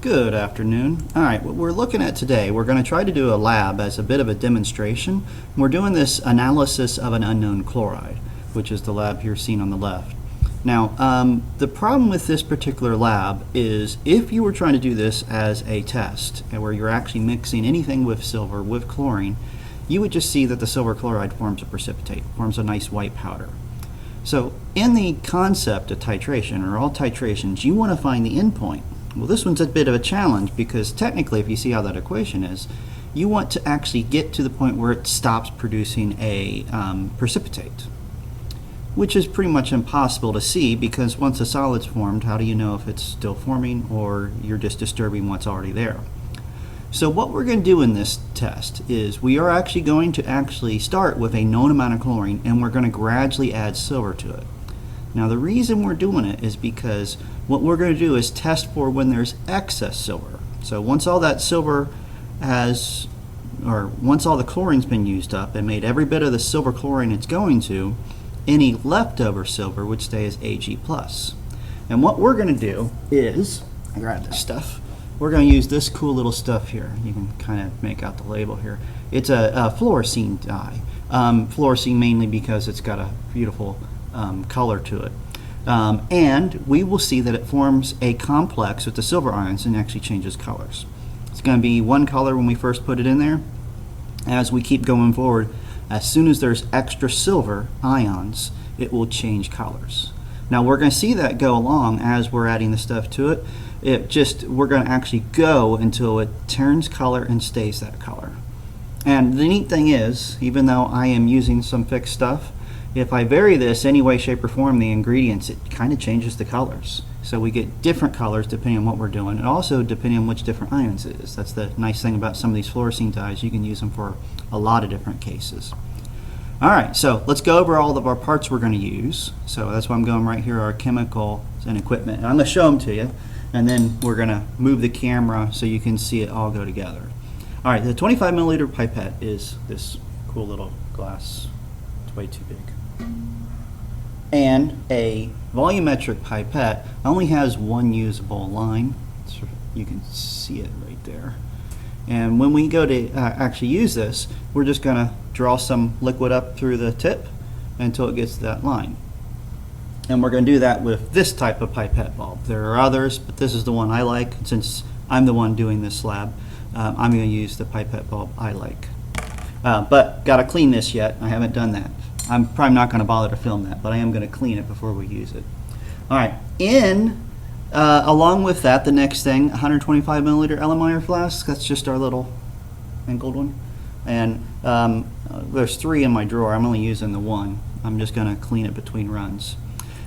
Good afternoon. All right, what we're looking at today, we're going to try to do a lab as a bit of a demonstration. We're doing this analysis of an unknown chloride, which is the lab here seen on the left. Now, the problem with this particular lab is if you were trying to do this as a test, and where you're actually mixing anything with silver with chlorine, you would just see that the silver chloride forms a precipitate, forms a nice white powder. So in the concept of titration, or all titrations, you want to find the endpoint. Well, this one's a bit of a challenge because technically, if you see how that equation is, you want to actually get to the point where it stops producing a precipitate, which is pretty much impossible to see because once a solid's formed, how do you know if it's still forming or you're just disturbing what's already there? So what we're going to do in this test is we are actually going to start with a known amount of chlorine and we're going to gradually add silver to it. Now the reason we're doing it is because what we're going to do is test for when there's excess silver. So once all that silver once all the chlorine's been used up and made every bit of the silver chlorine it's going to, any leftover silver would stay as Ag+. And what we're going to do is, I grab this stuff, we're going to use this cool little stuff here. You can kind of make out the label here. It's a fluorescein dye. Fluorescein mainly because it's got a beautiful color to it. And we will see that it forms a complex with the silver ions and actually changes colors. It's going to be one color when we first put it in there. As we keep going forward, as soon as there's extra silver ions, it will change colors. Now we're going to see that go along as we're adding the stuff to it. We're going to actually go until it turns color and stays that color. And the neat thing is, even though I am using some fixed stuff, if I vary this any way, shape, or form, the ingredients, it kind of changes the colors. So we get different colors depending on what we're doing, and also depending on which different ions it is. That's the nice thing about some of these fluorescein dyes. You can use them for a lot of different cases. All right, so let's go over all of our parts we're going to use. So that's why I'm going right here, our chemical and equipment. And I'm going to show them to you, and then we're going to move the camera so you can see it all go together. All right, the 25 milliliter pipette is this cool little glass. It's way too big. And a volumetric pipette only has one usable line. So you can see it right there. And when we go to actually use this, we're just going to draw some liquid up through the tip until it gets to that line. And we're going to do that with this type of pipette bulb. There are others, but this is the one I like. Since I'm the one doing this lab, I'm going to use the pipette bulb I like. But got to clean this yet. I haven't done that. I'm probably not going to bother to film that, but I am going to clean it before we use it. All right, along with that, the next thing, 125 milliliter Erlenmeyer flask. That's just our little angled one. And there's 3 in my drawer. I'm only using the 1. I'm just going to clean it between runs.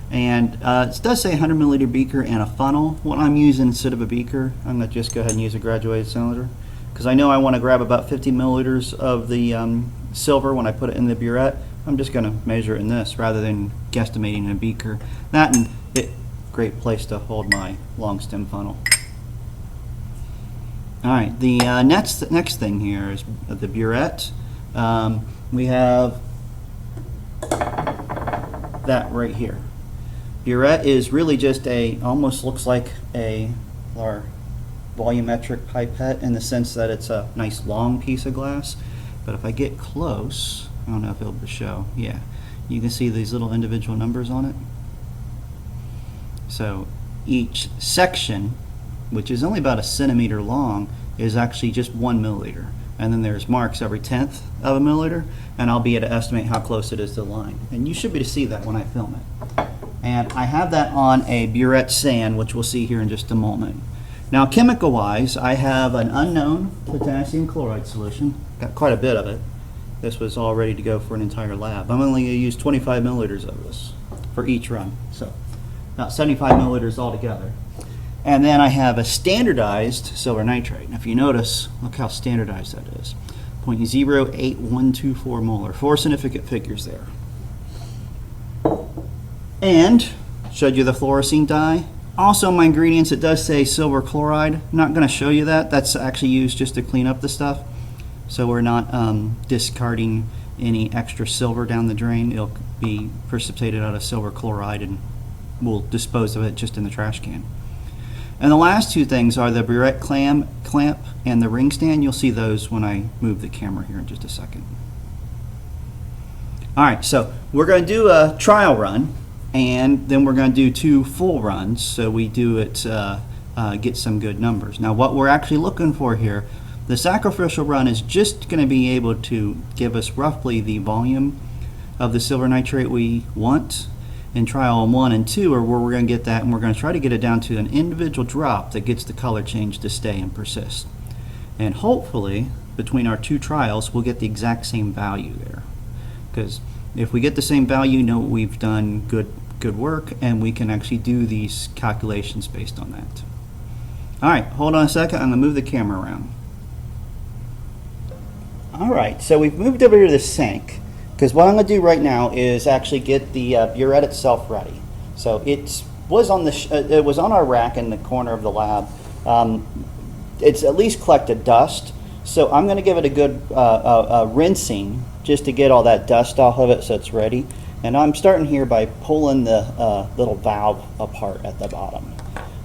And it does say 100 milliliter beaker and a funnel. What I'm using instead of a beaker, I'm going to just go ahead and use a graduated cylinder, because I know I want to grab about 50 milliliters of the silver when I put it in the burette. I'm just going to measure it in this rather than guesstimating in a beaker. That and great place to hold my long stem funnel. All right, the next thing here is the burette. We have that right here. Burette is really just almost looks like our volumetric pipette in the sense that it's a nice long piece of glass. But if I get close, I don't know if it'll show. Yeah, you can see these little individual numbers on it. So each section, which is only about 1 centimeter long, is actually just 1 milliliter. And then there's marks every 1/10 of a milliliter, and I'll be able to estimate how close it is to the line. And you should be able to see that when I film it. And I have that on a burette sand, which we'll see here in just a moment. Now, chemical-wise, I have an unknown potassium chloride solution. Got quite a bit of it. This was all ready to go for an entire lab. I'm only going to use 25 milliliters of this for each run, so about 75 milliliters altogether. And then I have a standardized silver nitrate. And if you notice, look how standardized that is. 0.08124 molar. 4 significant figures there. And showed you the fluorescein dye. Also, my ingredients, it does say silver chloride. I'm not going to show you that. That's actually used just to clean up the stuff. So we're not discarding any extra silver down the drain. It'll be precipitated out of silver chloride and we'll dispose of it just in the trash can. And the last two things are the Burette clamp and the ring stand. You'll see those when I move the camera here in just a second. All right, so we're going to do a trial run, and then we're going to do 2 full runs, so we do it, get some good numbers. Now, what we're actually looking for here, the sacrificial run is just going to be able to give us roughly the volume of the silver nitrate we want. In trial 1 and 2 are where we're going to get that, and we're going to try to get it down to an individual drop that gets the color change to stay and persist. And hopefully, between our 2 trials, we'll get the exact same value there. Because if we get the same value, you know we've done good work, and we can actually do these calculations based on that. All right, hold on a second. I'm going to move the camera around. All right, so we've moved over to the sink, because what I'm going to do right now is actually get the burette itself ready. So it was on our rack in the corner of the lab. It's at least collected dust, so I'm going to give it a good rinsing just to get all that dust off of it so it's ready. And I'm starting here by pulling the little valve apart at the bottom.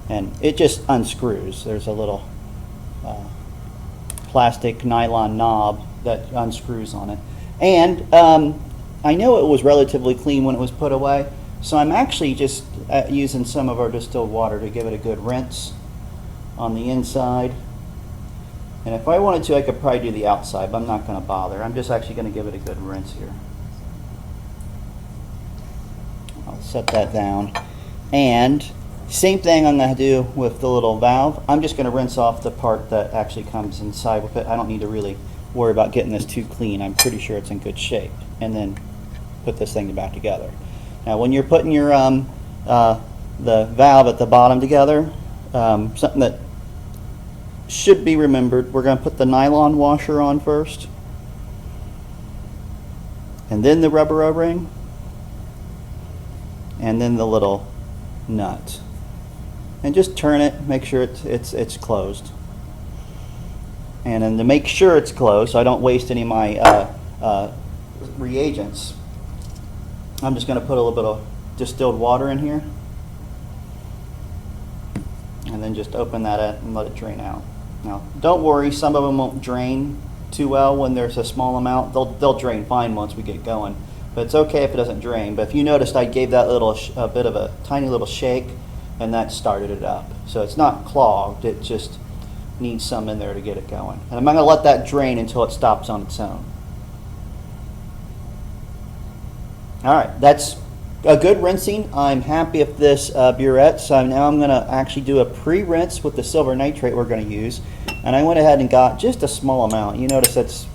And it just unscrews. There's a little plastic nylon knob that unscrews on it. And I know it was relatively clean when it was put away, so I'm actually just using some of our distilled water to give it a good rinse on the inside. And if I wanted to, I could probably do the outside, but I'm not going to bother. I'm just actually going to give it a good rinse here. I'll set that down. And same thing I'm going to do with the little valve. I'm just going to rinse off the part that actually comes inside with it. I don't need to really worry about getting this too clean. I'm pretty sure it's in good shape. And then put this thing back together. Now when you're putting your the valve at the bottom together, something that should be remembered, we're going to put the nylon washer on first, and then the rubber O-ring, and then the little nut. And just turn it, make sure it's closed. And then to make sure it's closed, so I don't waste any of my reagents, I'm just going to put a little bit of distilled water in here, and then just open that up and let it drain out. Now, don't worry, some of them won't drain too well when there's a small amount. They'll drain fine once we get going, but it's okay if it doesn't drain. But if you noticed, I gave that little a bit of a tiny little shake, and that started it up. So it's not clogged, it just needs some in there to get it going. And I'm not going to let that drain until it stops on its own. All right, that's a good rinsing. I'm happy with this burette. So now I'm going to actually do a pre-rinse with the silver nitrate we're going to use. And I went ahead and got just a small amount. You notice that's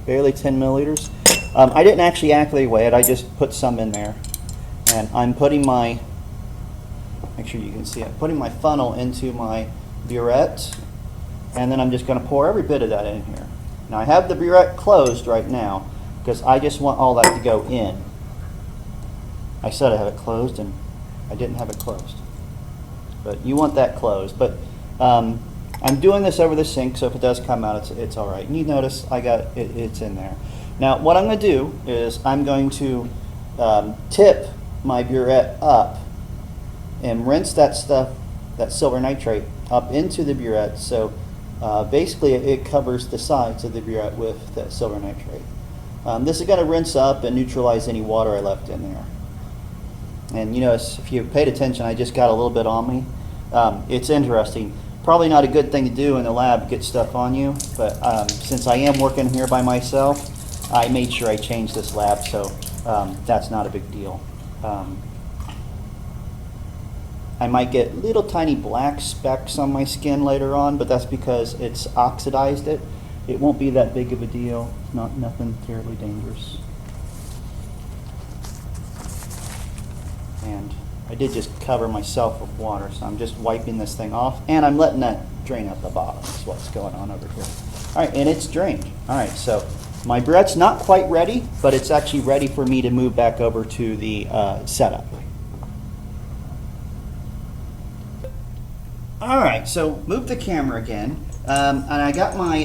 barely 10 milliliters. I didn't actually accurately weigh it. I just put some in there. And I'm putting my, make sure you can see it, putting my funnel into my burette. And then I'm just going to pour every bit of that in here. Now I have the burette closed right now because I just want all that to go in. I said I have it closed, and I didn't have it closed. But you want that closed. But I'm doing this over the sink, so if it does come out, it's all right. And you notice I got it's in there. Now what I'm going to do is I'm going to tip my burette up and rinse that stuff, that silver nitrate, up into the burette. So basically it covers the sides of the burette with that silver nitrate. This is going to rinse up and neutralize any water I left in there. And you notice, if you paid attention, I just got a little bit on me. It's interesting. Probably not a good thing to do in the lab, get stuff on you, but since I am working here by myself, I made sure I changed this lab, so that's not a big deal. I might get little tiny black specks on my skin later on, but that's because it's oxidized it. It won't be that big of a deal. It's nothing terribly dangerous. And I did just cover myself with water, so I'm just wiping this thing off, and I'm letting that drain out the bottom. That's what's going on over here. All right, and it's drained. All right, so my burette's not quite ready, but it's actually ready for me to move back over to the setup. All right, so move the camera again, and I got my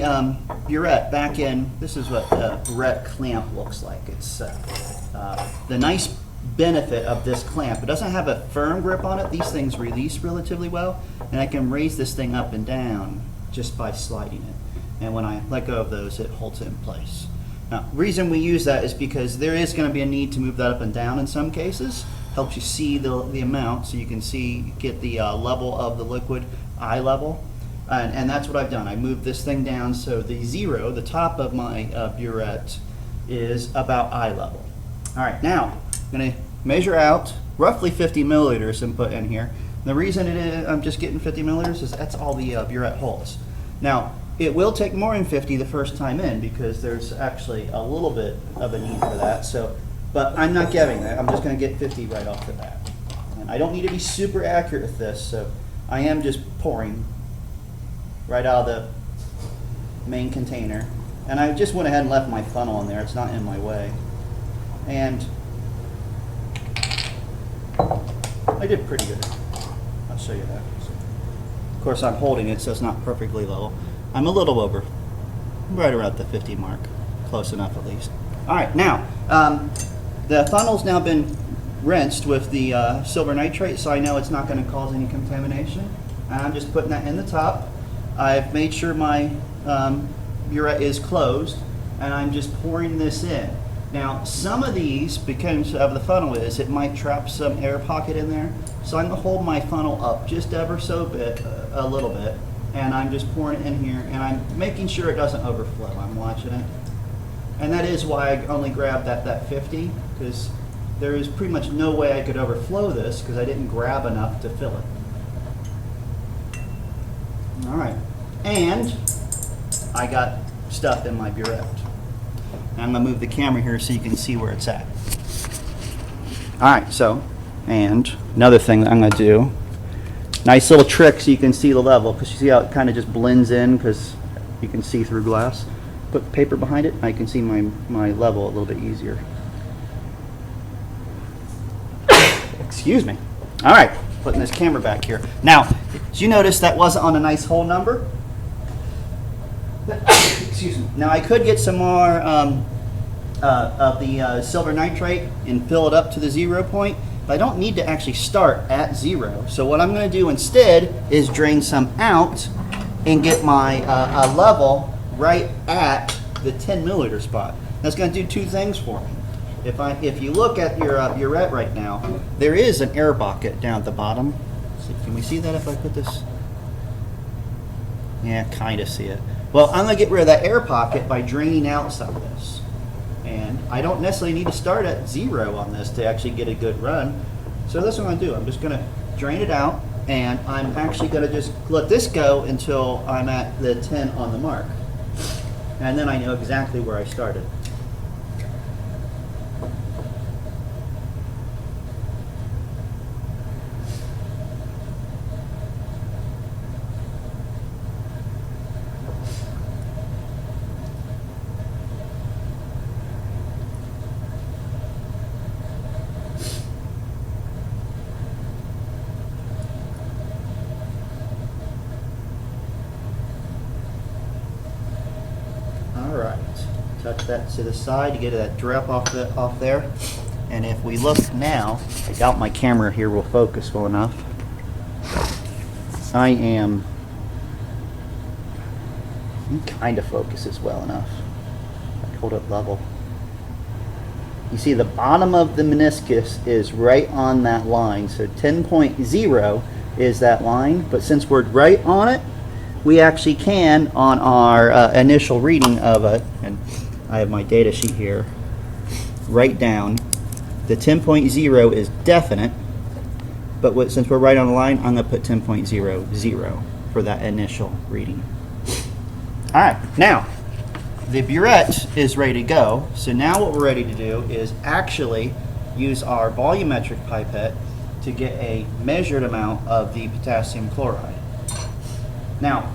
burette back in. This is what a burette clamp looks like. It's the nice benefit of this clamp. It doesn't have a firm grip on it. These things release relatively well, and I can raise this thing up and down just by sliding it. And when I let go of those, it holds it in place. Now, the reason we use that is because there is going to be a need to move that up and down in some cases. Helps you see the amount, so you can get the level of the liquid, eye level. And that's what I've done. I moved this thing down so the zero, the top of my burette, is about eye level. All right, now I'm going to measure out roughly 50 milliliters and put in here. The reason it is I'm just getting 50 milliliters is that's all the burette holds. Now, it will take more than 50 the first time in because there's actually a little bit of a need for that. So, but I'm not getting that. I'm just going to get 50 right off the bat. And I don't need to be super accurate with this, so I am just pouring right out of the main container. And I just went ahead and left my funnel in there. It's not in my way. And I did pretty good. I'll show you that. Of course, I'm holding it so it's not perfectly level. I'm a little over, right around the 50 mark. Close enough at least. All right, now, the funnel's now been rinsed with the silver nitrate, so I know it's not going to cause any contamination. And I'm just putting that in the top. I've made sure my burette is closed, and I'm just pouring this in. Now, some of these, because of the funnel it might trap some air pocket in there. So I'm going to hold my funnel up just ever so bit, a little bit, and I'm just pouring it in here, and I'm making sure it doesn't overflow. I'm watching it. And that is why I only grabbed that 50, because there is pretty much no way I could overflow this because I didn't grab enough to fill it. All right, and I got stuff in my burette. I'm going to move the camera here so you can see where it's at. All right, so, and another thing that I'm going to do, nice little trick so you can see the level, because you see how it kind of just blends in because you can see through glass. Put paper behind it, I can see my level a little bit easier. Excuse me. All right, putting this camera back here. Now, did you notice that wasn't on a nice whole number? Excuse me. Now I could get some more of the silver nitrate and fill it up to the 0 point, but I don't need to actually start at 0. So what I'm going to do instead is drain some out and get my level right at the 10 milliliter spot. That's going to do two things for me. If you look at your burette right now, there is an air pocket down at the bottom. So can we see that if I put this? Yeah, kind of see it. Well, I'm going to get rid of that air pocket by draining out some of this. And I don't necessarily need to start at 0 on this to actually get a good run. So that's what I'm going to do. I'm just going to drain it out, and I'm actually going to just let this go until I'm at the 10 on the mark. And then I know exactly where I started. Touch that to the side to get that drip off there. And if we look now, I doubt my camera here will focus well enough. It kind of focuses well enough. I hold it level. You see the bottom of the meniscus is right on that line. So 10.0 is that line, but since we're right on it, we actually can, on our initial reading of it, and I have my data sheet here, write down the 10.0 is definite, but since we're right on the line, I'm going to put 10.00 for that initial reading. All right, now the burette is ready to go. So now what we're ready to do is actually use our volumetric pipette to get a measured amount of the potassium chloride. Now,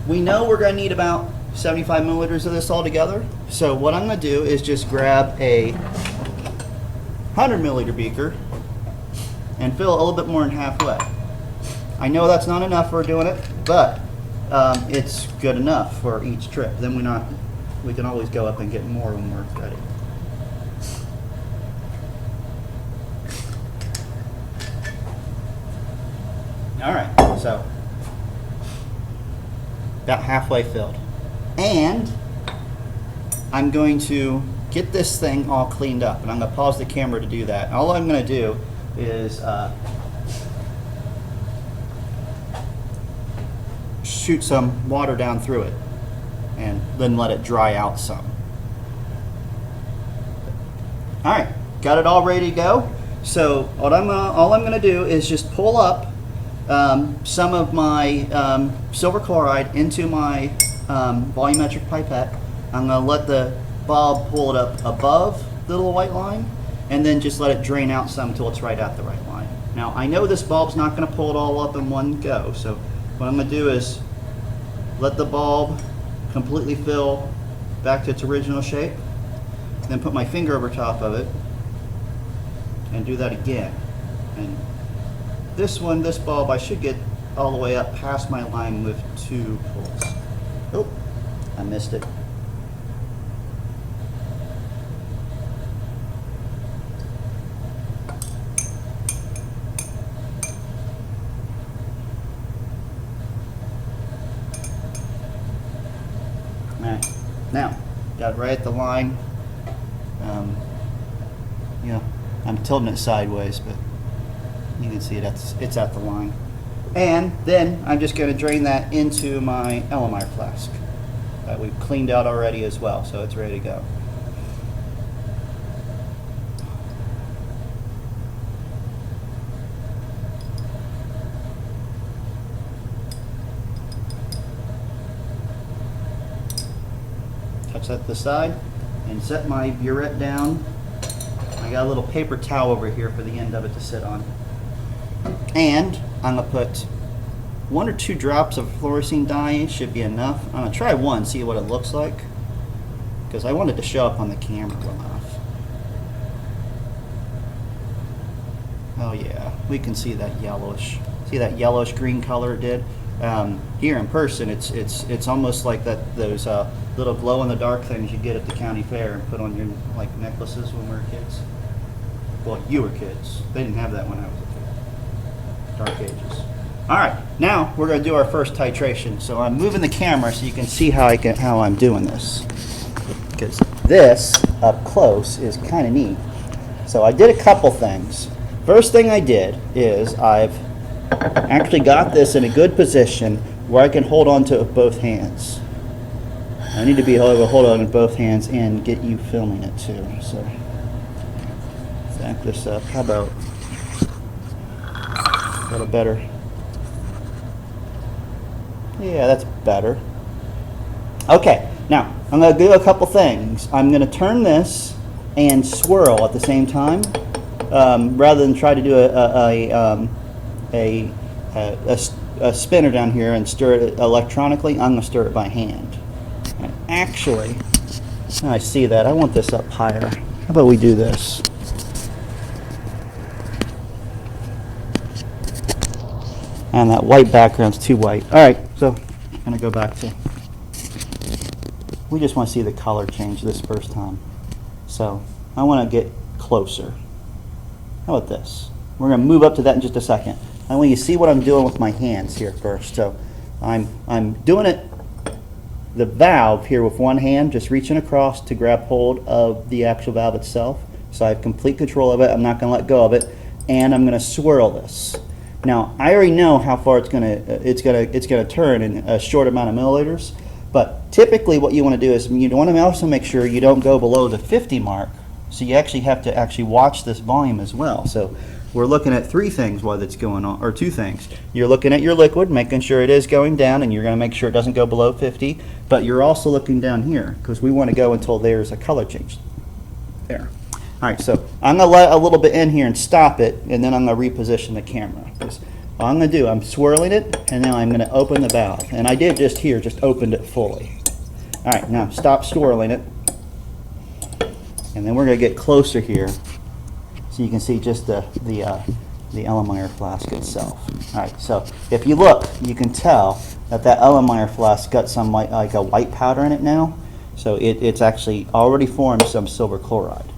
we know we're going to need about 75 milliliters of this all together. So what I'm going to do is just grab a 100 milliliter beaker and fill a little bit more than halfway. I know that's not enough for doing it, but it's good enough for each trip. Then we can always go up and get more when we're ready. All right, so about halfway filled. And I'm going to get this thing all cleaned up, and I'm going to pause the camera to do that. All I'm going to do is shoot some water down through it and then let it dry out some. All right, got it all ready to go. So all I'm going to do is just pull up some of my silver chloride into my volumetric pipette. I'm going to let the bulb pull it up above the little white line, and then just let it drain out some until it's right at the right line. Now I know this bulb's not going to pull it all up in one go, so what I'm going to do is let the bulb completely fill back to its original shape, then put my finger over top of it and do that again. And this bulb, I should get all the way up past my line with 2 pulls. Oh, I missed it. Now, got it right at the line. I'm tilting it sideways, but you can see it's at the line. And then I'm just going to drain that into my Elmeyer flask that we've cleaned out already as well, so it's ready to go. Touch that to the side and set my burette down. I got a little paper towel over here for the end of it to sit on. And I'm going to put 1 or 2 drops of fluorescein dye, should be enough. I'm going to try one, see what it looks like, because I wanted to show up on the camera well enough. Oh yeah, we can see that yellowish green color it did. Here in person, it's almost like those little glow in the dark things you get at the county fair and put on your necklaces when we were kids. Well, you were kids. They didn't have that when I was a kid. Dark ages. All right, now we're going to do our first titration. So I'm moving the camera so you can see how I'm doing this, because this up close is kind of neat. So I did a couple things. First thing I did is I've actually got this in a good position where I can hold on to both hands. I need to be able to hold on to both hands and get you filming it too. So back this up. How about a little better? Yeah, that's better. Okay, now I'm going to do a couple things. I'm going to turn this and swirl at the same time, rather than try to do a spinner down here and stir it electronically. I'm going to stir it by hand. And actually, I see that. I want this up higher. How about we do this? And that white background's too white. All right, so I'm going to go back to, we just want to see the color change this first time. So I want to get closer. How about this? We're going to move up to that in just a second. I want you to see what I'm doing with my hands here first. So I'm doing it, the valve here with one hand, just reaching across to grab hold of the actual valve itself. So I have complete control of it. I'm not going to let go of it. And I'm going to swirl this. Now I already know how far it's going to turn in a short amount of milliliters. But typically what you want to do is you want to also make sure you don't go below the 50 mark. So you actually have to watch this volume as well. So we're looking at 3 things while it's going on, or 2 things. You're looking at your liquid, making sure it is going down, and you're going to make sure it doesn't go below 50. But you're also looking down here because we want to go until there's a color change. There. All right, so I'm going to let a little bit in here and stop it, and then I'm going to reposition the camera. All I'm going to do, I'm swirling it, and now I'm going to open the valve. And I did just opened it fully. All right, now stop swirling it. And then we're going to get closer here so you can see just the Elmeyer flask itself. All right, so if you look, you can tell that Elmeyer flask got some like a white powder in it now. So it's actually already formed some silver chloride.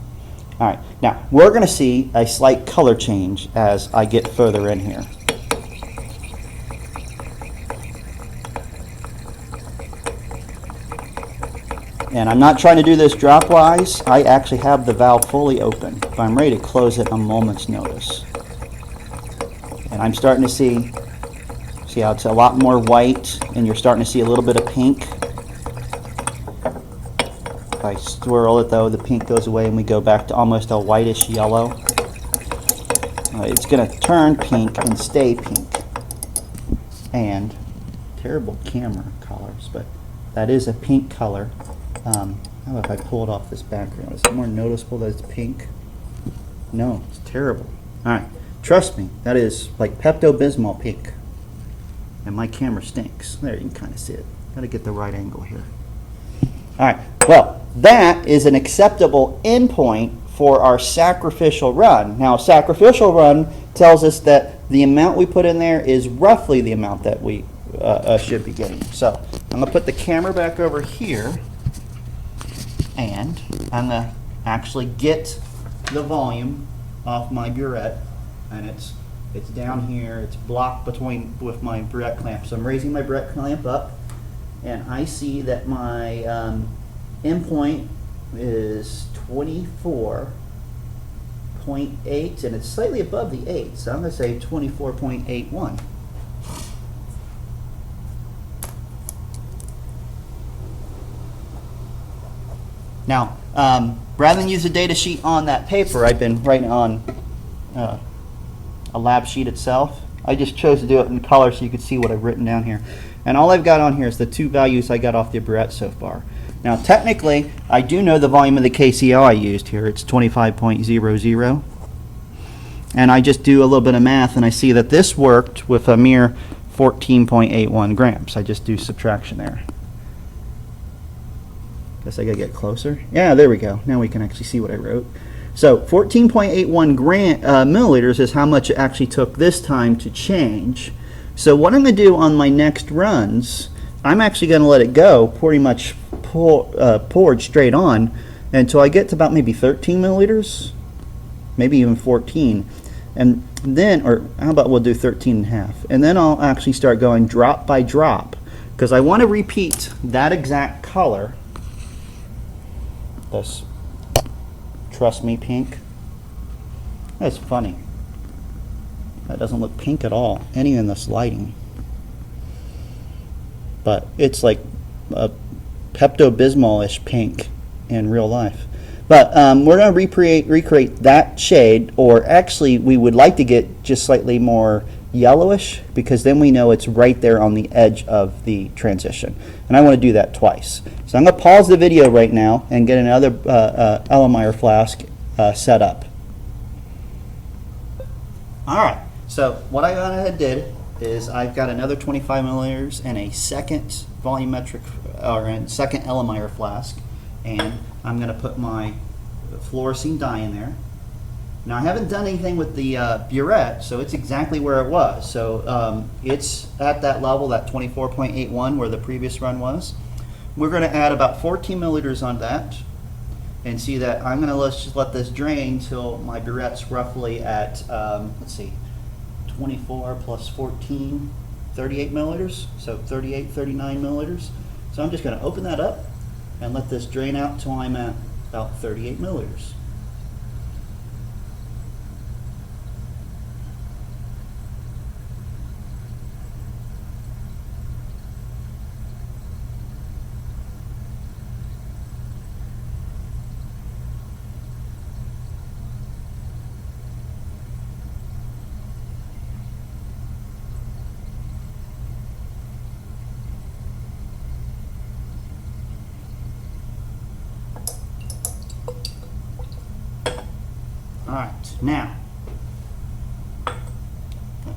All right, now we're going to see a slight color change as I get further in here. And I'm not trying to do this drop-wise. I actually have the valve fully open. If I'm ready to close it a moment's notice. And I'm starting to see how it's a lot more white, and you're starting to see a little bit of pink. If I swirl it though, the pink goes away and we go back to almost a whitish yellow. It's going to turn pink and stay pink. And terrible camera colors, but that is a pink color. How about if I pull it off this background? Is it more noticeable that it's pink? No, it's terrible. Alright, trust me, that is like Pepto-Bismol pink. And my camera stinks. There, you can kind of see it. Gotta get the right angle here. Alright, well, that is an acceptable endpoint for our sacrificial run. Now, sacrificial run tells us that the amount we put in there is roughly the amount that we should be getting. So, I'm going to put the camera back over here, and I'm going to actually get the volume off my burette, and it's down here. It's blocked with my burette clamp. So I'm raising my burette clamp up, and I see that my endpoint is 24.8, and it's slightly above the 8, so I'm going to say 24.81. Now, rather than use a data sheet on that paper, I've been writing on a lab sheet itself. I just chose to do it in color so you could see what I've written down here. And all I've got on here is the two values I got off the burette so far. Now, technically, I do know the volume of the KCl I used here. It's 25.00. And I just do a little bit of math, and I see that this worked with a mere 14.81 grams. I just do subtraction there. Guess I gotta get closer. Yeah, there we go. Now we can actually see what I wrote. So 14.81 milliliters is how much it actually took this time to change. So what I'm going to do on my next runs, I'm actually going to let it go pretty much poured straight on until I get to about maybe 13 milliliters, maybe even 14. And then, or how about we'll do 13 and a half. And then I'll actually start going drop by drop, because I want to repeat that exact color. This, trust me, pink. That's funny. That doesn't look pink at all, any in this lighting. But it's like a Pepto-Bismol-ish pink in real life. But we're going to recreate that shade, or actually we would like to get just slightly more yellowish, because then we know it's right there on the edge of the transition. And I want to do that twice. So I'm going to pause the video right now and get another Erlenmeyer flask set up. Alright, so what I went ahead and did is I've got another 25 milliliters and a second volumetric, or a second Erlenmeyer flask, and I'm going to put my fluorescein dye in there. Now I haven't done anything with the burette, so it's exactly where it was. So it's at that level, that 24.81 where the previous run was. We're going to add about 14 milliliters on that, and see that I'm going to just let this drain till my burette's roughly at, let's see, 24 plus 14, 38 milliliters, so 38, 39 milliliters. So I'm just going to open that up and let this drain out till I'm at about 38 milliliters. Alright, now,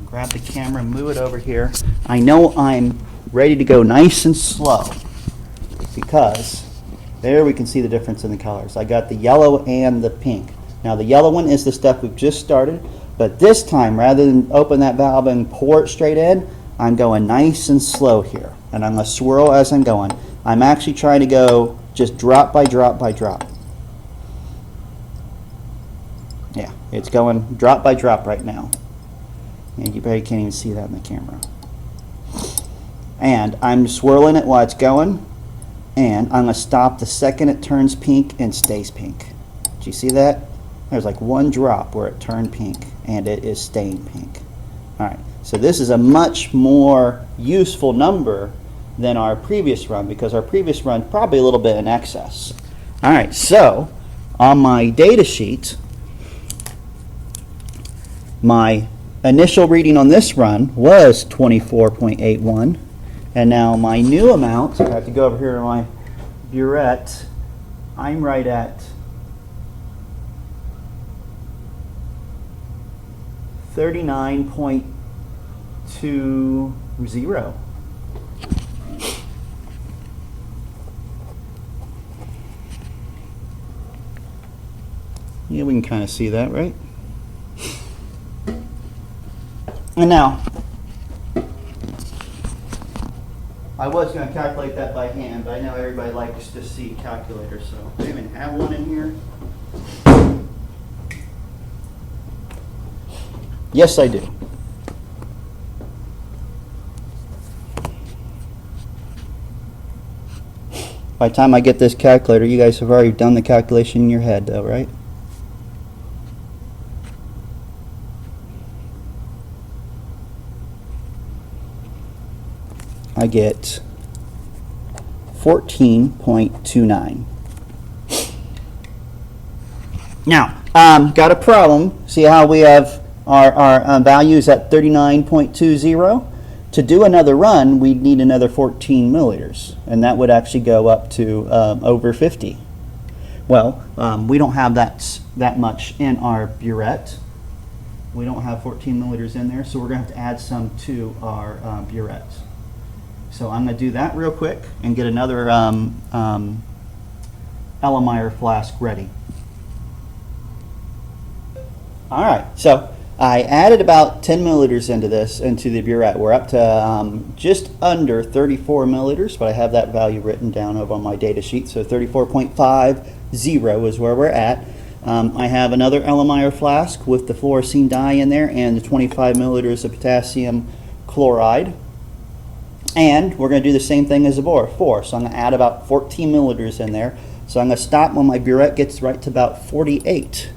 grab the camera and move it over here. I know I'm ready to go nice and slow, because there we can see the difference in the colors. I got the yellow and the pink. Now the yellow one is the stuff we've just started, but this time, rather than open that valve and pour it straight in, I'm going nice and slow here. And I'm going to swirl as I'm going. I'm actually trying to go just drop by drop by drop. Yeah, it's going drop by drop right now. And you probably can't even see that in the camera. And I'm swirling it while it's going. And I'm going to stop the second it turns pink and stays pink. Do you see that? There's like one drop where it turned pink and it is staying pink. Alright, so this is a much more useful number than our previous run, because our previous run probably a little bit in excess. Alright, so on my data sheet, my initial reading on this run was 24.81, and now my new amount, I have to go over here to my Burette, I'm right at 39.20. Yeah, we can kind of see that, right? And now, I was going to calculate that by hand, but I know everybody likes to see calculators, so do you even have one in here? Yes, I do. By the time I get this calculator, you guys have already done the calculation in your head, though, right? I get 14.29. Now, got a problem. See how we have our values at 39.20? To do another run, we'd need another 14 milliliters, and that would actually go up to over 50. Well, we don't have that much in our Burette. We don't have 14 milliliters in there, so we're going to have to add some to our Burette. So I'm going to do that real quick and get another Erlenmeyer flask ready. All right, so I added about 10 milliliters into the Burette. We're up to just under 34 milliliters, but I have that value written down over on my data sheet. So 34.50 is where we're at. I have another Erlenmeyer flask with the fluorescein dye in there and the 25 milliliters of potassium chloride. And we're going to do the same thing as before. So I'm going to add about 14 milliliters in there. So I'm going to stop when my Burette gets right to about 48.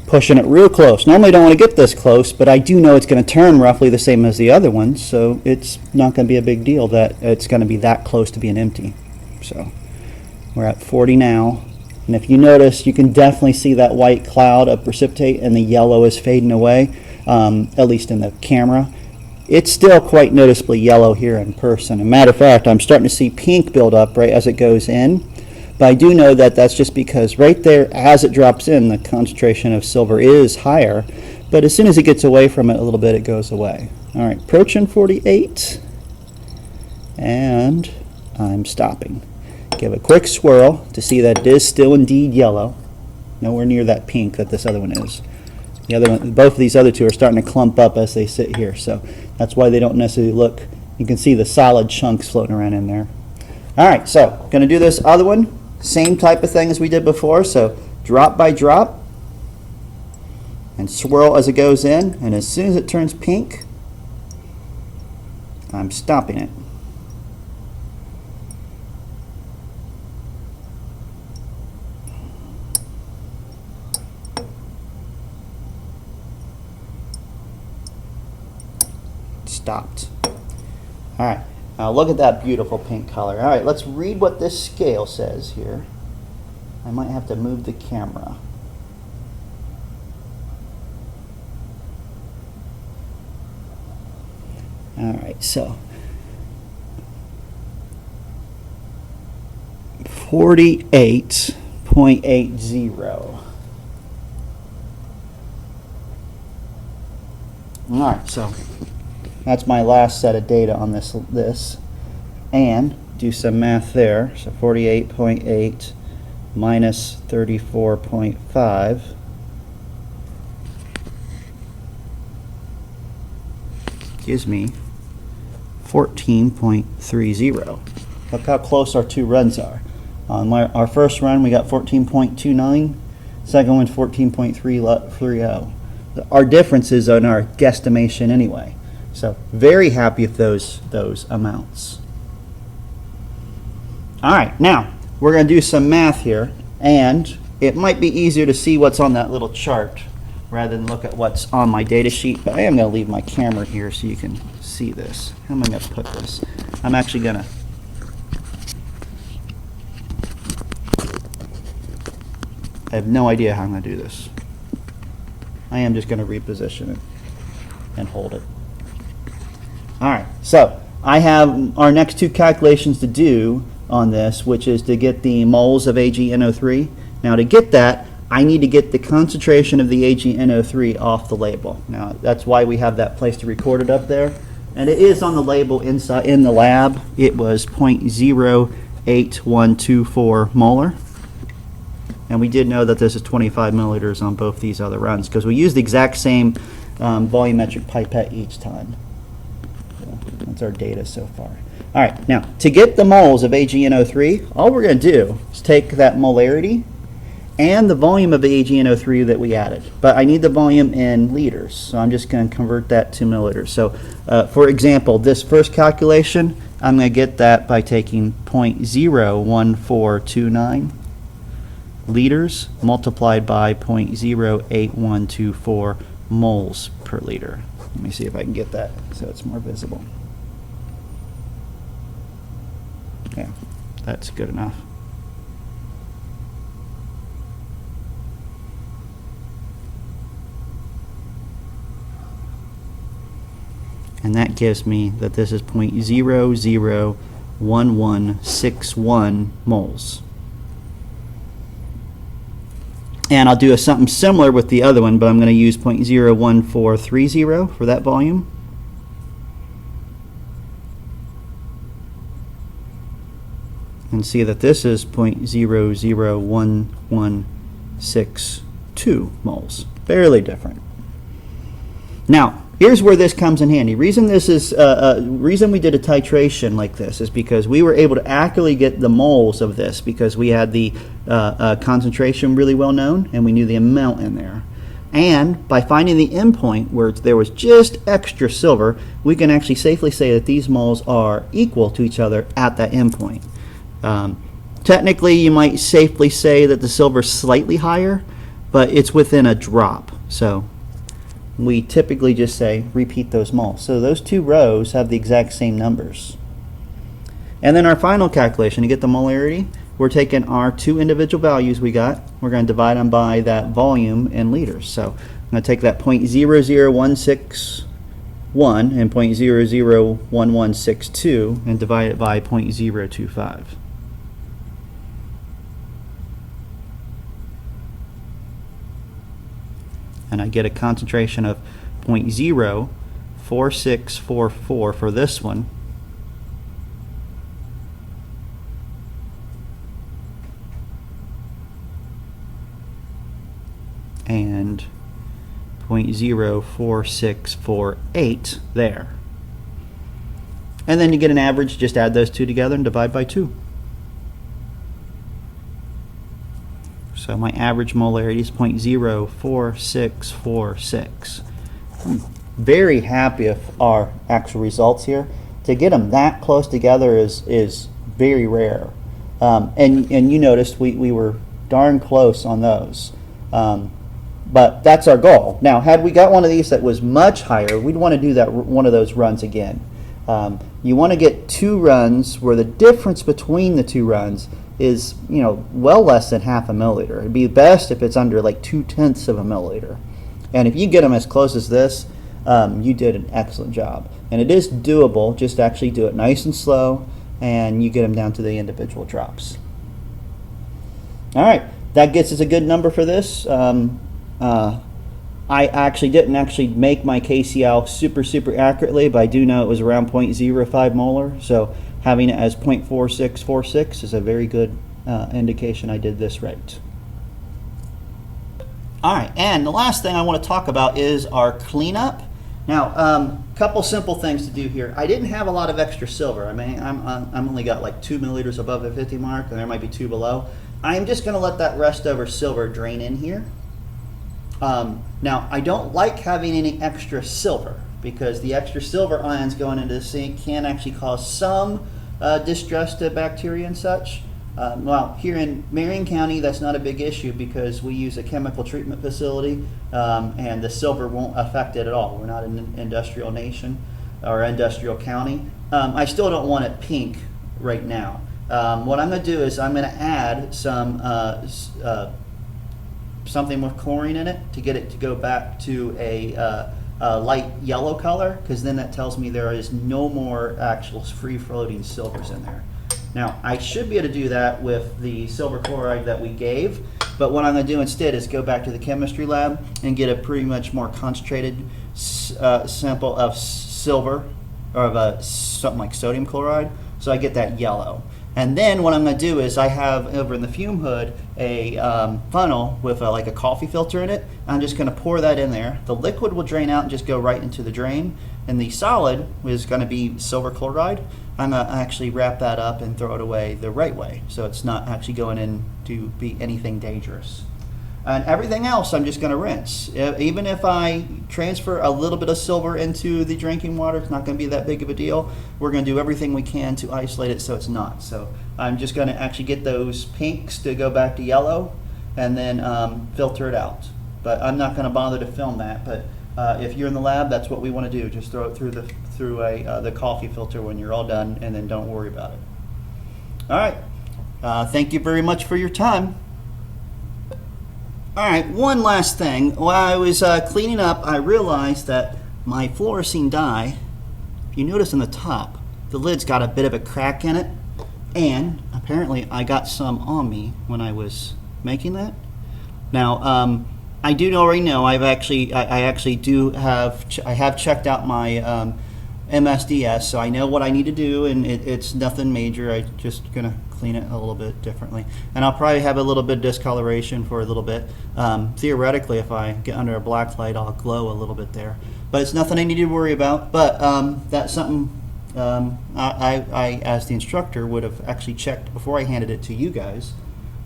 Pushing it real close. Normally I don't want to get this close, but I do know it's going to turn roughly the same as the other ones, so it's not going to be a big deal that it's going to be that close to being empty. So we're at 40 now. And if you notice, you can definitely see that white cloud of precipitate and the yellow is fading away, at least in the camera. It's still quite noticeably yellow here in person. As a matter of fact, I'm starting to see pink build up right as it goes in. But I do know that that's just because right there, as it drops in, the concentration of silver is higher. But as soon as it gets away from it a little bit, it goes away. All right, approaching 48. And I'm stopping. Give a quick swirl to see that it is still indeed yellow. Nowhere near that pink that this other one is. The other one, both of these other two are starting to clump up as they sit here. So that's why they don't necessarily look. You can see the solid chunks floating around in there. All right, so going to do this other one. Same type of thing as we did before, so drop by drop and swirl as it goes in, and as soon as it turns pink, I'm stopping it. Stopped. All right. Now look at that beautiful pink color. All right, let's read what this scale says here. I might have to move the camera. All right, so 48.80. All right, so that's my last set of data on this, and do some math there. So 48.8 minus 34.5 gives me 14.30. Look how close our two runs are. On our first run, we got 14.29. Second one's 14.30. Our differences on our guesstimation anyway. So very happy with those amounts. All right, now we're going to do some math here, and it might be easier to see what's on that little chart rather than look at what's on my data sheet, but I am going to leave my camera here so you can see this. How am I going to put this? I'm actually going to I have no idea how I'm going to do this. I am just going to reposition it and hold it. All right, so I have our next two calculations to do on this, which is to get the moles of AgNO3. Now to get that, I need to get the concentration of the AgNO3 off the label. Now that's why we have that place to record it up there. And it is on the label inside in the lab. It was 0.08124 molar. And we did know that this is 25 milliliters on both these other runs because we used the exact same volumetric pipette each time. So that's our data so far. All right, now to get the moles of AgNO3, all we're going to do is take that molarity and the volume of the AgNO3 that we added. But I need the volume in liters, so I'm just going to convert that to milliliters. So for example, this first calculation, I'm going to get that by taking 0.01429 liters multiplied by 0.08124 moles per liter. Let me see if I can get that so it's more visible. Yeah, that's good enough. And that gives me that this is 0.001161 moles. And I'll do something similar with the other one, but I'm going to use 0.01430 for that volume. And see that this is 0.001162 moles. Fairly different. Now, here's where this comes in handy. Reason we did a titration like this is because we were able to accurately get the moles of this because we had the concentration really well known and we knew the amount in there. And by finding the endpoint where there was just extra silver, we can actually safely say that these moles are equal to each other at that endpoint. Technically, you might safely say that the silver is slightly higher, but it's within a drop. So we typically just say repeat those moles. So those two rows have the exact same numbers. And then our final calculation to get the molarity, we're taking our two individual values we got, we're going to divide them by that volume in liters. So I'm going to take that 0.00161 and 0.001162 and divide it by 0.025. And I get a concentration of 0.04644 for this one. And 0.04648 there. And then you get an average, just add those two together and divide by 2. So my average molarity is 0.04646. I'm very happy with our actual results here. To get them that close together is very rare. And you noticed we were darn close on those. But that's our goal. Now, had we got one of these that was much higher, we'd want to do that one of those runs again. You want to get two runs where the difference between the two runs is, well less than half a milliliter. It'd be best if it's under like 0.2 of a milliliter. And if you get them as close as this, you did an excellent job. And it is doable. Just actually do it nice and slow, and you get them down to the individual drops. All right, that gets us a good number for this. I actually didn't make my KCl super accurately, but I do know it was around 0.05 molar. So having it as 0.4646 is a very good indication I did this right. All right, and the last thing I want to talk about is our cleanup. Now, couple simple things to do here. I didn't have a lot of extra silver. I mean, I'm only got like 2 milliliters above the 50 mark, and there might be 2 below. I'm just going to let that rest over silver drain in here. Now, I don't like having any extra silver because the extra silver ions going into the sink can actually cause some distress to bacteria and such. Well, here in Marion County, that's not a big issue because we use a chemical treatment facility, and the silver won't affect it at all. We're not an industrial nation or industrial county. I still don't want it pink right now. What I'm going to do is I'm going to add some something with chlorine in it to get it to go back to a light yellow color, because then that tells me there is no more actual free-floating silvers in there. Now, I should be able to do that with the silver chloride that we gave, but what I'm going to do instead is go back to the chemistry lab and get a pretty much more concentrated sample of silver, or of something like sodium chloride, so I get that yellow. And then what I'm going to do is I have over in the fume hood a funnel with like a coffee filter in it. I'm just going to pour that in there. The liquid will drain out and just go right into the drain, and the solid is going to be silver chloride. I'm going to actually wrap that up and throw it away the right way, so it's not actually going in to be anything dangerous. And everything else I'm just going to rinse. Even if I transfer a little bit of silver into the drinking water, it's not going to be that big of a deal. We're going to do everything we can to isolate it so it's not. So I'm just going to actually get those pinks to go back to yellow and then filter it out. But I'm not going to bother to film that. But if you're in the lab, that's what we want to do. Just throw it through the coffee filter when you're all done, and then don't worry about it. All right. Thank you very much for your time. All right, one last thing. While I was cleaning up, I realized that my fluorescein dye, if you notice on the top, the lid's got a bit of a crack in it, and apparently I got some on me when I was making that. Now, I do already know I have checked out my MSDS, so I know what I need to do, and it's nothing major. I'm just gonna clean it a little bit differently, and I'll probably have a little bit of discoloration for a little bit. Theoretically, if I get under a black light, I'll glow a little bit there, but it's nothing I need to worry about. But that's something I, as the instructor, would have actually checked before I handed it to you guys.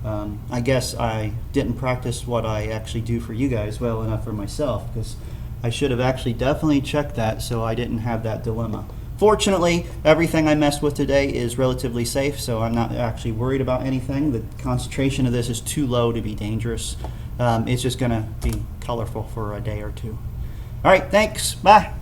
I guess I didn't practice what I actually do for you guys well enough for myself, because I should have actually definitely checked that so I didn't have that dilemma. Fortunately, everything I messed with today is relatively safe, so I'm not actually worried about anything. The concentration of this is too low to be dangerous. It's just going to be colorful for a day or two. All right, thanks. Bye.